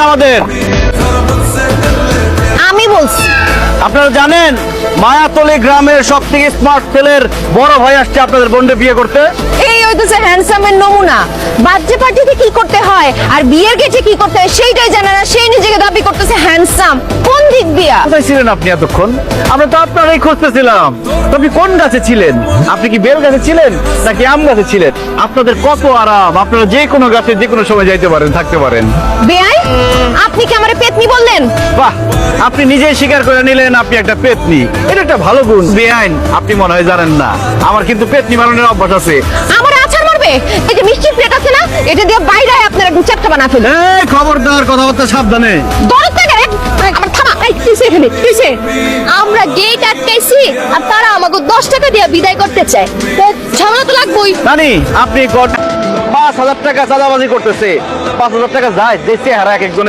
আমাদের। আমি বলছি আপনারা জানেন মায়াতলী গ্রামের সব থেকে স্মার্ট ছেলের বড় ভাই আসছে আপনাদের বোনকে বিয়ে করতে। এই হইতেছে হ্যান্ডসামের নমুনা। বার্থডে পার্টিতে কি করতে হয় আর বিয়ের গেটে কি করতে হয় সেইটাই জানে না, সেই নিজেকে দাবি করতেছে হ্যান্ডসাম। কোন দিক দিয়া? কোথায় ছিলেন আপনি এতক্ষণ? আমরা তো আপনারাই খুঁজতেছিলাম। তো আপনি কোন গাছে ছিলেন? আপনি কি বেল গাছে ছিলেন নাকি আম গাছে ছিলেন? আপনাদের কত আরাম, আপনারা যে কোনো গাছে যে কোনো সময় যাইতে পারেন, থাকতে পারেন। বেআই, আপনি কি আমারে পেতনি বললেন? বাহ, আপনি নিজেই স্বীকার করে নিলেন আপনি একটা পেতনি। এটা একটা ভালো গুণ। বেআইন, আপনি মনে হয় জানেন না আমার কিন্তু পেতনি বানানোর অভ্যাস আছে। আমার আচার মারবে? এই যে মিষ্টির প্লেট আছে না, এটা দিয়ে বাইরে আপনার একদম চ্যাপটা বানা ফেলে। এই খবরদার, কথাবার্তা সাবধানে। দরদ থাকে রে, আমার থামা। এই কিসে এখানে কিসে? আমরা গেট আটকাইছি আর তারা আমাকে 10 টাকা দিয়ে বিদায় করতে চায়। তো ঝামেলা তো লাগবেই। নানি, আপনি 5,000 টাকা চাঁদাবাজি করতেছে। 5,000 টাকা যায় যে চেহারা এক একজনের।